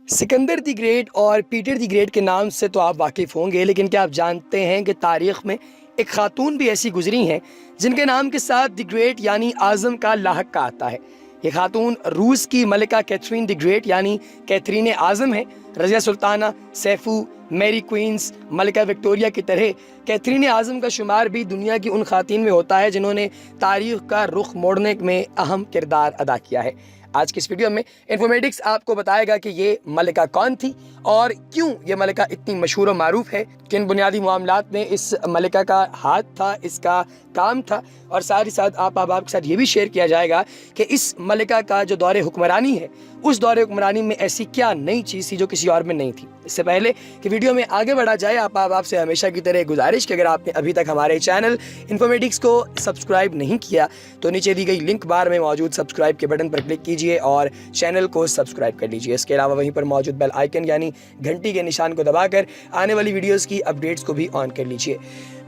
Sikandar the great اور Peter the great کے نام سے تو آپ واقف ہوں گے، لیکن کیا آپ جانتے ہیں کہ تاریخ میں ایک خاتون بھی ایسی گزری ہیں جن کے نام کے ساتھ دی گریٹ یعنی اعظم کا لاحقہ آتا ہے۔ یہ خاتون روس کی ملکہ کیتھرین دی گریٹ یعنی کیتھرین اعظم ہے۔ رضیہ سلطانہ، سیفو، میری کوئنز، ملکہ وکٹوریہ کی طرح کیتھرین اعظم کا شمار بھی دنیا کی ان خواتین میں ہوتا ہے جنہوں نے تاریخ کا رخ موڑنے میں اہم کردار ادا کیا ہے۔ آج کی اس ویڈیو میں انفارمیٹکس آپ کو بتائے گا کہ یہ ملکہ کون تھی اور کیوں یہ ملکہ اتنی مشہور و معروف ہے، کن بنیادی معاملات میں اس ملکہ کا ہاتھ تھا، اس کا کام تھا، اور ساتھ ہی ساتھ آپ کے ساتھ یہ بھی شیئر کیا جائے گا کہ اس ملکہ کا جو دور حکمرانی ہے اس دور حکمرانی میں ایسی کیا نئی چیز تھی جو کسی اور میں نہیں تھی۔ اس سے پہلے کہ ویڈیو میں آگے بڑھا جائے، آپ سے ہمیشہ کی طرح گزارش کہ اگر آپ نے ابھی تک ہمارے چینل انفارمیٹکس کو سبسکرائب نہیں کیا تو نیچے دی گئی لنک بار میں موجود سبسکرائب کے بٹن پر کلک کیجئے اور چینل کو سبسکرائب کر لیجئے۔ اس کے علاوہ وہیں پر موجود بیل آئیکن یعنی گھنٹی کے نشان کو دبا کر آنے والی ویڈیوز کی اپڈیٹس کو بھی آن کر لیجئے۔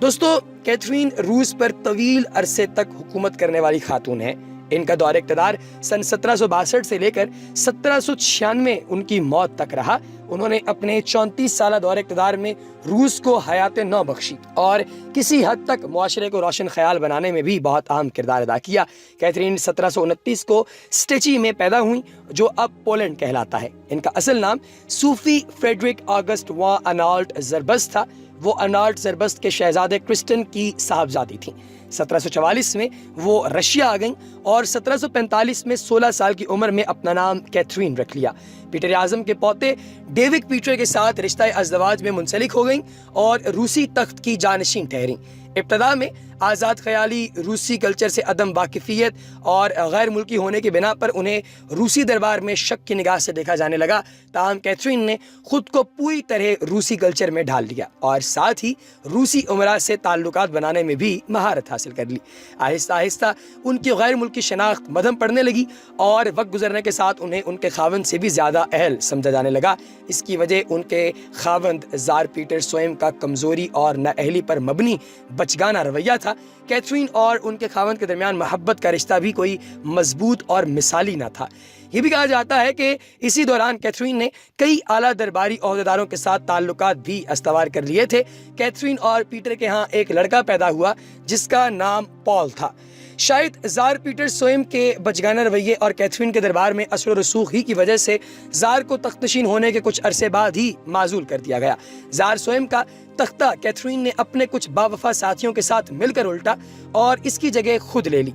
دوستو، کیتھرین روس پر طویل عرصے تک حکومت کرنے والی خاتون ہے۔ ان کا دور اقتدار سن 1762 سے لے کر 1796 ان کی موت تک رہا۔ انہوں نے اپنے 34 سالہ دور اقتدار میں روس کو حیات نو بخشی اور کسی حد تک معاشرے کو روشن خیال بنانے میں بھی بہت اہم کردار ادا کیا۔ کیتھرین 1729 کو سٹیچی میں پیدا ہوئیں جو اب پولینڈ کہلاتا ہے۔ ان کا اصل نام صوفی فریڈرک آگسٹ وان انالٹ زربست تھا۔ وہ انالٹ زربست کے شہزادے کرسٹن کی صاحبزادی تھیں۔ 1744 میں وہ رشیا آ گئیں اور 1745 میں 16 سال کی عمر میں اپنا نام کیتھرین رکھ لیا۔ پیٹر اعظم کے پوتے ڈیوڈ پیٹر کے ساتھ رشتہ ازدواج میں منسلک ہو گئیں اور روسی تخت کی جانشین ٹھہریں۔ ابتدا میں آزاد خیالی، روسی کلچر سے عدم واقفیت اور غیر ملکی ہونے کی بنا پر انہیں روسی دربار میں شک کی نگاہ سے دیکھا جانے لگا، تاہم کیتھرین نے خود کو پوری طرح روسی کلچر میں ڈھال لیا اور ساتھ ہی روسی امراء سے تعلقات بنانے میں بھی مہارت حاصل کر لی۔ آہستہ آہستہ ان کی غیر ملکی شناخت مدھم پڑنے لگی اور وقت گزرنے کے ساتھ انہیں ان کے خاوند سے بھی زیادہ اہل سمجھا جانے لگا۔ اس کی وجہ ان کے خاوند زار پیٹر سوئم کا کمزوری اور نااہلی پر مبنی بچگانہ رویہ تھا۔ کیتھرین اور ان کے خاوند کے درمیان محبت کا رشتہ بھی کوئی مضبوط اور مثالی نہ تھا۔ یہ بھی کہا جاتا ہے کہ اسی دوران کیتھرین نے کئی اعلیٰ درباری عہدیداروں کے ساتھ تعلقات بھی استوار کر لیے تھے۔ کیتھرین اور پیٹر کے ہاں ایک لڑکا پیدا ہوا جس کا نام پال تھا۔ شاید زار پیٹر سوئم کے بچگانہ رویے اور کیتھرین کے دربار میں اثر و رسوخ ہی کی وجہ سے زار کو تخت نشین ہونے کے کچھ عرصے بعد ہی معزول کر دیا گیا۔ زار سوئم کا تختہ کیتھرین نے اپنے کچھ باوفا ساتھیوں کے ساتھ مل کر الٹا اور اس کی جگہ خود لے لی۔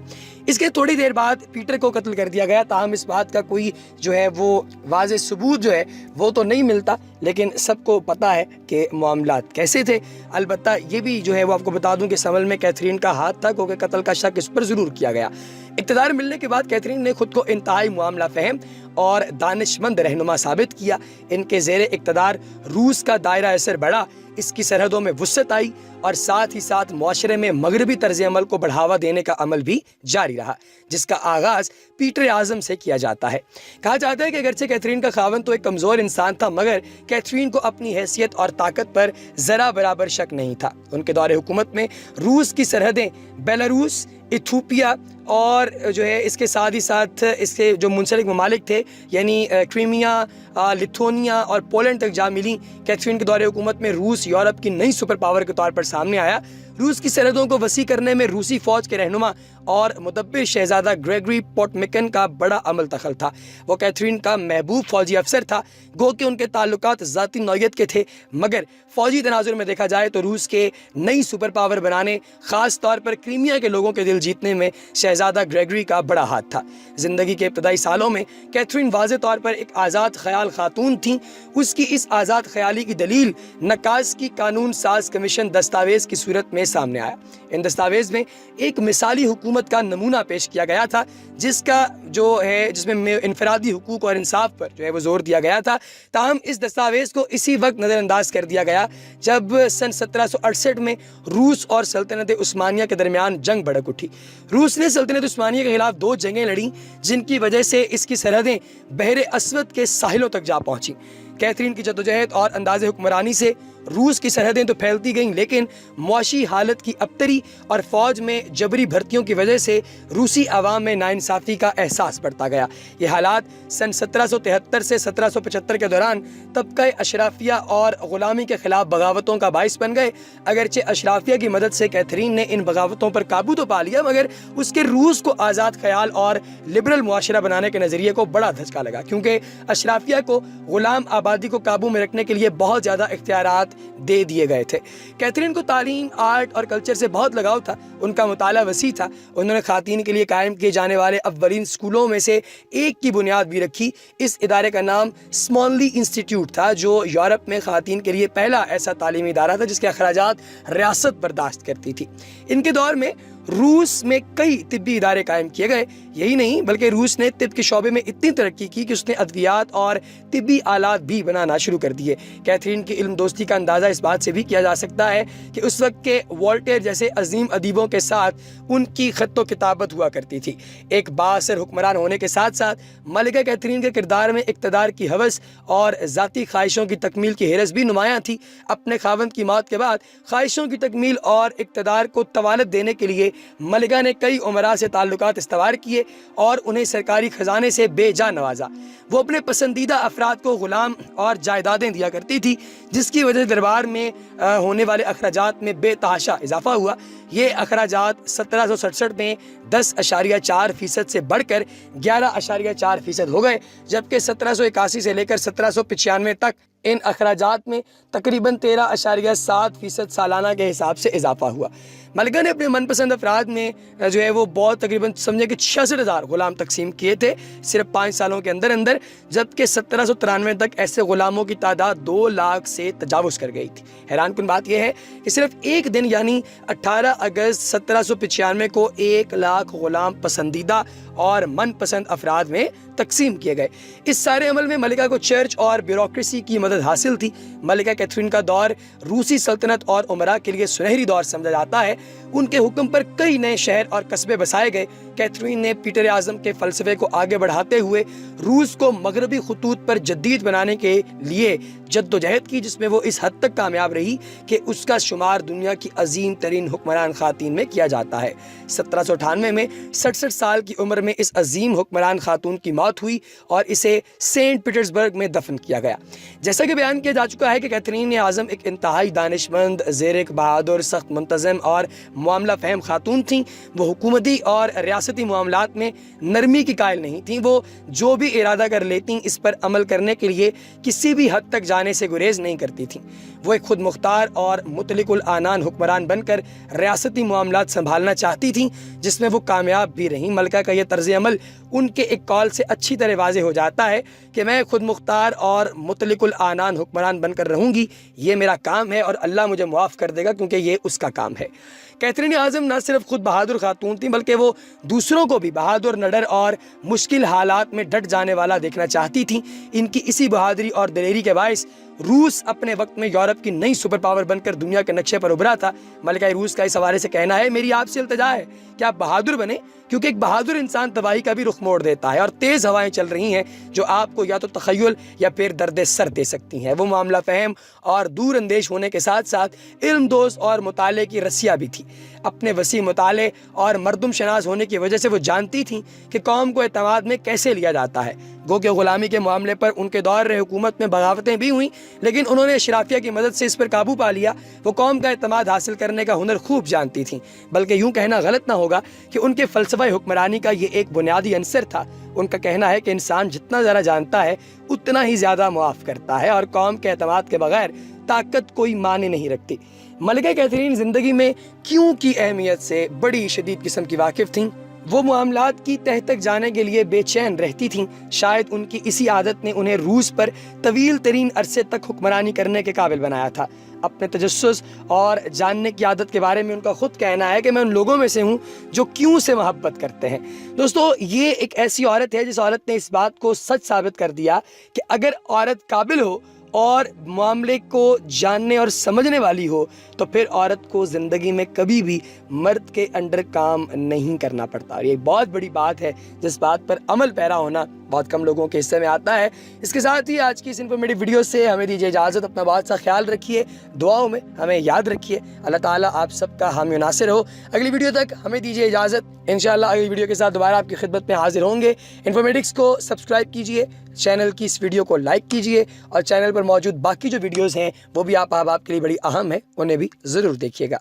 اس کے تھوڑی دیر بعد پیٹر کو قتل کر دیا گیا، تاہم اس بات کا کوئی وہ واضح ثبوت وہ تو نہیں ملتا، لیکن سب کو پتا ہے کہ معاملات کیسے تھے۔ البتہ یہ بھی وہ آپ کو بتا دوں کہ اس عمل میں کیتھرین کا ہاتھ تھا، کیونکہ قتل کا شک اس پر ضرور کیا گیا۔ اقتدار ملنے کے بعد کیتھرین نے خود کو انتہائی معاملہ فہم اور دانش مند رہنما ثابت کیا۔ ان کے زیر اقتدار روس کا دائرہ اثر بڑھا، اس کی سرحدوں میں وسعت آئی اور ساتھ ہی ساتھ معاشرے میں مغربی طرز عمل کو بڑھاوا دینے کا عمل بھی جاری رہا، جس کا آغاز پیٹر اعظم سے کیا جاتا ہے۔ کہا جاتا ہے کہ اگرچہ کیتھرین کا خاوند تو ایک کمزور انسان تھا، مگر کیتھرین کو اپنی حیثیت اور طاقت پر ذرا برابر شک نہیں تھا۔ ان کے دور حکومت میں روس کی سرحدیں بیلاروس، ایتھوپیا اور اس کے ساتھ ہی ساتھ اس کے جو منسلک ممالک تھے یعنی کریمیا، لتھونیا اور پولینڈ تک جا ملی۔ کیتھرین کے دور حکومت میں روس یورپ کی نئی سپر پاور کے طور پر سامنے آیا۔ روس کی سرحدوں کو وسیع کرنے میں روسی فوج کے رہنما اور مدبر شہزادہ گریگری پوٹمکن کا بڑا عمل دخل تھا۔ وہ کیتھرین کا محبوب فوجی افسر تھا، گو کہ ان کے تعلقات ذاتی نوعیت کے تھے، مگر فوجی تناظر میں دیکھا جائے تو روس کے نئی سپر پاور بنانے، خاص طور پر کریمیا کے لوگوں کے دل جیتنے میں شہزادہ گریگری کا بڑا ہاتھ تھا۔ زندگی کے ابتدائی سالوں میں کیتھرین واضح طور پر ایک آزاد خیال خاتون تھیں۔ اس کی اس آزاد خیالی کی دلیل نکاس کی قانون ساز کمیشن دستاویز کی صورت میں سامنے آیا۔ ان دستاویز میں ایک مثالی حکومت کا نمونہ پیش کیا گیا تھا، جس میں انفرادی حقوق اور انصاف پر وہ زور دیا گیا تھا۔ تاہم اس دستاویز کو اسی وقت نظر انداز کر دیا گیا جب سن 1768 میں روس اور سلطنت عثمانیہ کے درمیان جنگ بھڑک اٹھی۔ روس نے سلطنت عثمانیہ کے خلاف 2 جنگیں لڑیں، جن کی وجہ سے اس کی سرحدیں بحر اسود کے ساحلوں تک جا پہنچیں۔ کیتھرین کی جدوجہد اور انداز حکمرانی سے روس کی سرحدیں تو پھیلتی گئیں، لیکن معاشی حالت کی ابتری اور فوج میں جبری بھرتیوں کی وجہ سے روسی عوام میں ناانصافی کا احساس بڑھتا گیا۔ یہ حالات سن 1773 سے 1775 کے دوران طبقہ اشرافیہ اور غلامی کے خلاف بغاوتوں کا باعث بن گئے۔ اگرچہ اشرافیہ کی مدد سے کیتھرین نے ان بغاوتوں پر قابو تو پا لیا، مگر اس کے روس کو آزاد خیال اور لبرل معاشرہ بنانے کے نظریے کو بڑا دھچکا لگا، کیونکہ اشرافیہ کو غلام آبادی کو قابو میں رکھنے کے لیے بہت زیادہ اختیارات دے دیے گئے تھے۔ کیتھرین کو تعلیم، آرٹ اور کلچر سے بہت لگاؤ تھا۔ ان کا مطالعہ وسیع تھا۔ انہوں نے خواتین کے لیے قائم کیے جانے والے اولین اسکولوں میں سے ایک کی بنیاد بھی رکھی۔ اس ادارے کا نام اسمونلی انسٹیٹیوٹ تھا، جو یورپ میں خواتین کے لیے پہلا ایسا تعلیمی ادارہ تھا جس کے اخراجات ریاست برداشت کرتی تھی۔ ان کے دور میں روس میں کئی طبی ادارے قائم کیے گئے۔ یہی نہیں بلکہ روس نے طب کے شعبے میں اتنی ترقی کی کہ اس نے ادویات اور طبی آلات بھی بنانا شروع کر دیے۔ کیتھرین کی علم دوستی کا اندازہ اس بات سے بھی کیا جا سکتا ہے کہ اس وقت کے والٹیر جیسے عظیم ادیبوں کے ساتھ ان کی خط و کتابت ہوا کرتی تھی۔ ایک بااثر حکمران ہونے کے ساتھ ساتھ ملکہ کیتھرین کے کردار میں اقتدار کی ہوس اور ذاتی خواہشوں کی تکمیل کی حرص بھی نمایاں تھی۔ اپنے خاوند کی موت کے بعد خواہشوں کی تکمیل اور اقتدار کو توالت دینے کے لیے ملکہ نے کئی امراء سے تعلقات استوار کیے اور انہیں سرکاری خزانے سے بے جا نوازا۔ وہ اپنے پسندیدہ افراد کو غلام اور جائیدادیں دیا کرتی تھی، جس کی وجہ سے دربار میں ہونے والے اخراجات میں بے تحاشا اضافہ ہوا۔ یہ اخراجات 1767 میں 10.4% سے بڑھ کر 11.4% ہو گئے، جبکہ 1781 سے لے کر 1795 تک ان اخراجات میں تقریباً 13.7% سالانہ کے حساب سے اضافہ ہوا۔ ملکہ نے اپنے من پسند افراد میں وہ بہت تقریباً سمجھے کہ 66,000 غلام تقسیم کیے تھے صرف 5 سالوں کے اندر، جبکہ 1793 تک ایسے غلاموں کی تعداد 2 لاکھ سے تجاوز کر گئی تھی۔ حیران کن بات یہ ہے کہ صرف ایک دن یعنی 18 اگست 1795 کو 1 لاکھ غلام پسندیدہ اور من پسند افراد میں تقسیم کیے گئے۔ اس سارے عمل میں ملکہ کو چرچ اور بیوروکریسی کی مدد حاصل تھی۔ ملکہ کیتھرین کا دور روسی سلطنت اور امراء کے لیے سنہری دور سمجھا جاتا ہے۔ ان کے حکم پر کئی نئے شہر اور قصبے بسائے گئے۔ کیتھرین نے پیٹر اعظم کے فلسفے کو آگے بڑھاتے ہوئے روس کو مغربی خطوط پر جدید بنانے کے لیے جدوجہد کی، جس میں وہ اس حد تک کامیاب رہی کہ اس کا شمار دنیا کی عظیم ترین حکمران خواتین میں کیا جاتا ہے۔ 1798 میں 66 سال کی عمر میں اس عظیم حکمران خاتون کی موت ہوئی اور اسے سینٹ پیٹرزبرگ میں دفن کیا گیا۔ جیسا کہ بیان کیا جا چکا ہے کہ کیتھرین اعظم ایک انتہائی دانشمند، زیرک، بہادر، سخت منتظم اور معاملہ فہم خاتون تھیں۔ وہ حکومتی اور ریاستی معاملات میں نرمی کی قائل نہیں تھیں۔ وہ جو بھی ارادہ کر لیتیں اس پر عمل کرنے کے لیے کسی بھی حد تک جانے سے گریز نہیں کرتی تھیں۔ وہ ایک خود مختار اور مطلق العنان حکمران بن کر ریاستی معاملات سنبھالنا چاہتی تھیں، جس میں وہ کامیاب بھی رہیں۔ ملکہ کا یہ طرز عمل ان کے ایک قول سے اچھی طرح واضح ہو جاتا ہے کہ میں خود مختار اور مطلق العنان حکمران بن کر رہوں گی، یہ میرا کام ہے اور اللہ مجھے معاف کر دے گا کیونکہ یہ اس کا کام ہے۔ کیتھرین اعظم نہ صرف خود بہادر خاتون تھیں بلکہ وہ دوسروں کو بھی بہادر، نڈر اور مشکل حالات میں ڈٹ جانے والا دیکھنا چاہتی تھیں۔ ان کی اسی بہادری اور دلیری کے باعث روس اپنے وقت میں یورپ کی نئی سپر پاور بن کر دنیا کے نقشے پر ابھرا تھا۔ ملکہ روس کا اس حوالے سے کہنا ہے، میری آپ سے التجا ہے کہ آپ بہادر بنیں، کیونکہ ایک بہادر انسان تباہی کا بھی رخ موڑ دیتا ہے، اور تیز ہوائیں چل رہی ہیں جو آپ کو یا تو تخیل یا پھر درد سر دے سکتی ہیں۔ وہ معاملہ فہم اور دور اندیش ہونے کے ساتھ ساتھ علم دوست اور مطالعے کی رسیا بھی تھی۔ اپنے وسیع مطالعے اور مردم شناس ہونے کی وجہ سے وہ جانتی تھیں کہ قوم کو اعتماد میں کیسے لیا جاتا ہے۔ گو کہ غلامی کے معاملے پر ان کے دور حکومت میں بغاوتیں بھی ہوئیں، لیکن انہوں نے اشرافیہ کی مدد سے اس پر قابو پا لیا۔ وہ قوم کا اعتماد حاصل کرنے کا ہنر خوب جانتی تھیں، بلکہ یوں کہنا غلط نہ ہوگا کہ ان کے فلسفہ حکمرانی کا یہ ایک بنیادی عنصر تھا۔ ان کا کہنا ہے کہ انسان جتنا زیادہ جانتا ہے اتنا ہی زیادہ معاف کرتا ہے، اور قوم کے اعتماد کے بغیر طاقت کوئی معنی نہیں رکھتی۔ ملکہ کیتھرین زندگی میں کیوں کی اہمیت سے بڑی شدید قسم کی واقف تھیں۔ وہ معاملات کی تہ تک جانے کے لیے بے چین رہتی تھیں۔ شاید ان کی اسی عادت نے انہیں روس پر طویل ترین عرصے تک حکمرانی کرنے کے قابل بنایا تھا۔ اپنے تجسس اور جاننے کی عادت کے بارے میں ان کا خود کہنا ہے کہ میں ان لوگوں میں سے ہوں جو کیوں سے محبت کرتے ہیں۔ دوستو، یہ ایک ایسی عورت ہے جس عورت نے اس بات کو سچ ثابت کر دیا کہ اگر عورت قابل ہو اور معاملے کو جاننے اور سمجھنے والی ہو تو پھر عورت کو زندگی میں کبھی بھی مرد کے انڈر کام نہیں کرنا پڑتا. اور یہ بہت بڑی بات ہے جس بات پر عمل پیرا ہونا بہت کم لوگوں کے حصے میں آتا ہے. اس کے ساتھ ہی آج کی اس انفارمیٹیو ویڈیو سے ہمیں دیجیے اجازت. اپنا بہت سا خیال رکھیے, دعاؤں میں ہمیں یاد رکھیے. اللہ تعالیٰ آپ سب کا حامی و ناصر ہو. اگلی ویڈیو تک ہمیں دیجیے اجازت. انشاءاللہ اگلی ویڈیو کے ساتھ دوبارہ آپ کی خدمت میں حاضر ہوں گے. انفارمیٹکس کو سبسکرائب کیجیے, چینل کی اس ویڈیو کو لائک کیجیے, اور چینل پر موجود باقی جو ویڈیوز ہیں وہ بھی آپ کے لیے بڑی اہم ہیں, انہیں بھی ضرور دیکھیے گا.